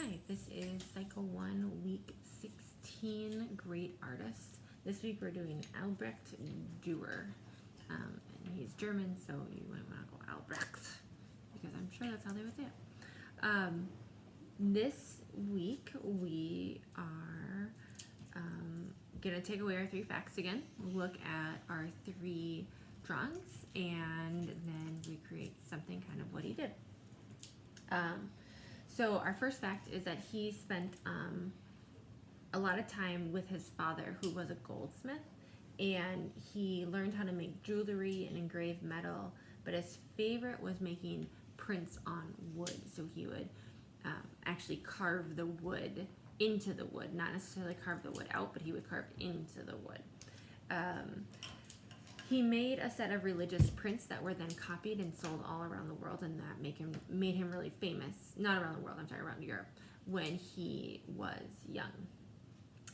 Hi, this is CC1 Week 16, Great Artists. This week we're doing Art Dürer. And he's German, so you might want to go Albrecht, because I'm sure that's how they would say it. This week we are going to take away our 3 facts again, look at our 3 drawings, and then recreate something kind of what he did. So our first fact is that he spent a lot of time with his father, who was a goldsmith, and he learned how to make jewelry and engrave metal, but his favorite was making prints on wood. So he would actually carve the wood into the wood, not necessarily carve the wood out, but he would carve into the wood. He made a set of religious prints that were then copied and sold all around the world, and that made him really famous. Not around the world, I'm sorry, around Europe, when he was young.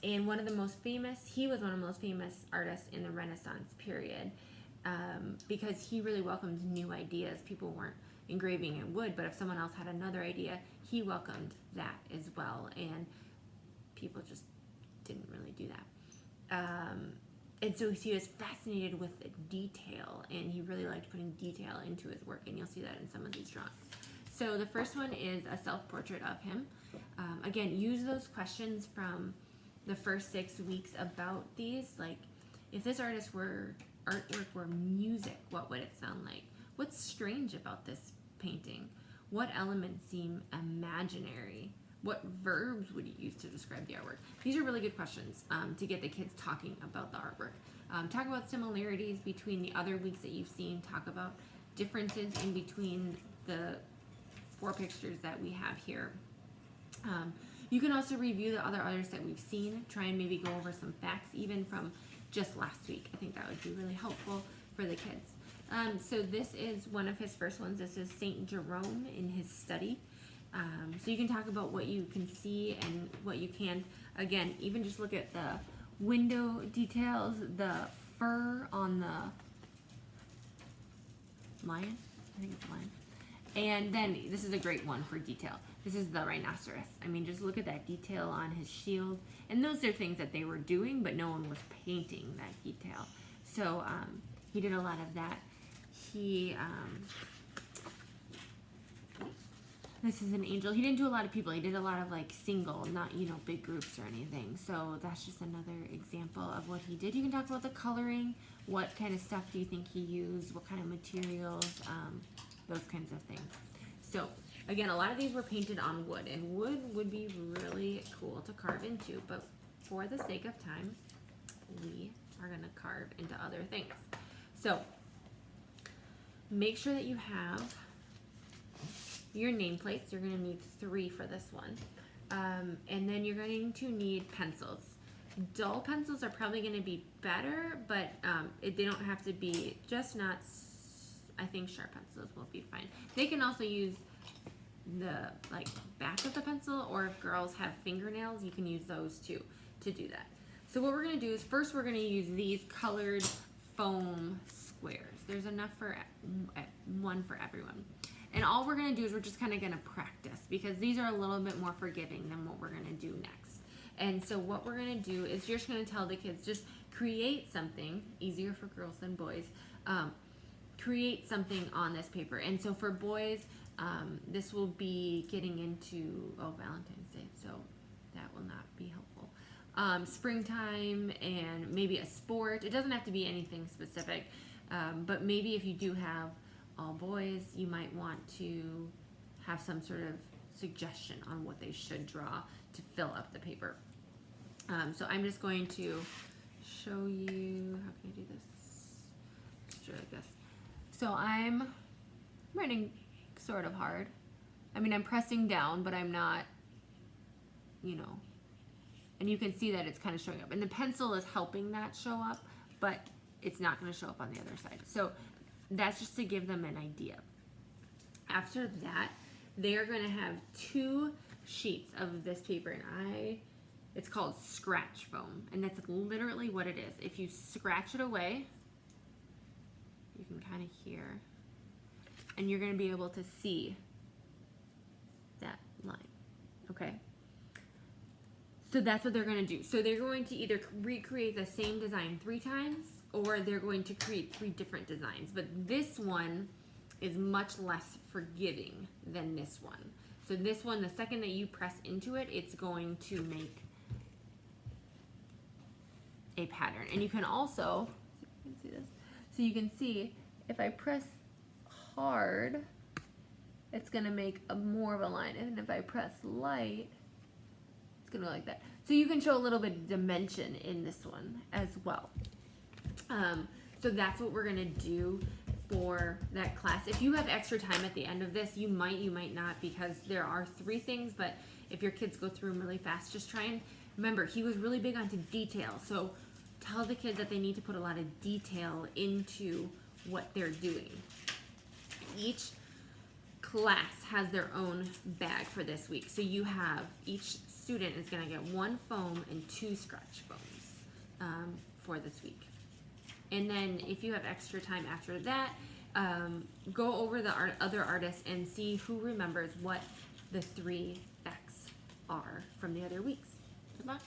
And he was one of the most famous artists in the Renaissance period, because he really welcomed new ideas. People weren't engraving in wood, but if someone else had another idea, he welcomed that as well, and people just didn't really do that. And so he was fascinated with the detail, and he really liked putting detail into his work, and you'll see that in some of these drawings. So the first one is a self-portrait of him. Again, use those questions from the first 6 weeks about these. Like, if this artwork were music, what would it sound like? What's strange about this painting? What elements seem imaginary? What verbs would you use to describe the artwork? These are really good questions to get the kids talking about the artwork. Talk about similarities between the other weeks that you've seen. Talk about differences in between the 4 pictures that we have here. You can also review the other artists that we've seen. Try and maybe go over some facts even from just last week. I think that would be really helpful for the kids. So this is one of his first ones. This is St. Jerome in his study. So you can talk about what you can see and what you can't. Again, even just look at the window details, the fur on the lion, I think it's a lion. And then this is a great one for detail. This is the rhinoceros. I mean, just look at that detail on his shield. And those are things that they were doing, but no one was painting that detail. So he did a lot of that. This is an angel. He didn't do a lot of people. He did a lot of like single, not, big groups or anything. So that's just another example of what he did. You can talk about the coloring. What kind of stuff do you think he used? What kind of materials? Those kinds of things. So again, a lot of these were painted on wood, and wood would be really cool to carve into, but for the sake of time, we are going to carve into other things. So make sure that you have your nameplates. You're going to need 3 for this one. And then you're going to need pencils. Dull pencils are probably going to be better, but they don't have to be, just not, I think sharp pencils will be fine. They can also use the back of the pencil, or if girls have fingernails, you can use those too to do that. So what we're going to do is first we're going to use these colored foam squares. There's enough for one for everyone. And all we're going to do is we're just kind of going to practice, because these are a little bit more forgiving than what we're going to do next. And so what we're going to do is you're just going to tell the kids, just create something, easier for girls than boys, create something on this paper. And so for boys, this will be getting into, Valentine's Day, so that will not be helpful. Springtime and maybe a sport. It doesn't have to be anything specific, but maybe if you do have all boys, you might want to have some sort of suggestion on what they should draw to fill up the paper. So I'm just going to show you, how can I do this? Let's do it like this. So I'm writing sort of hard. I mean, I'm pressing down, but I'm not, and you can see that it's kind of showing up. And the pencil is helping that show up, but it's not going to show up on the other side. So that's just to give them an idea. After that, they're going to have 2 sheets of this paper, and it's called scratch foam, and that's literally what it is. If you scratch it away, you can kind of hear, and you're going to be able to see that line. Okay, So that's what they're going to do. So they're going to either recreate the same design 3 times, or they're going to create 3 different designs. But this one is much less forgiving than this one. So this one, the second that you press into it, it's going to make a pattern. And you can also, you can see this. So you can see if I press hard, it's going to make more of a line. And if I press light, it's going to go like that. So you can show a little bit of dimension in this one as well. So that's what we're going to do for that class. If you have extra time at the end of this, you might not, because there are 3 things, but if your kids go through them really fast, just try and remember, he was really big onto detail. So tell the kids that they need to put a lot of detail into what they're doing. Each class has their own bag for this week. So you have, each student is going to get 1 foam and 2 scratch foams for this week. And then if you have extra time after that, go over the other artists and see who remembers what the 3 facts are from the other weeks. Good luck.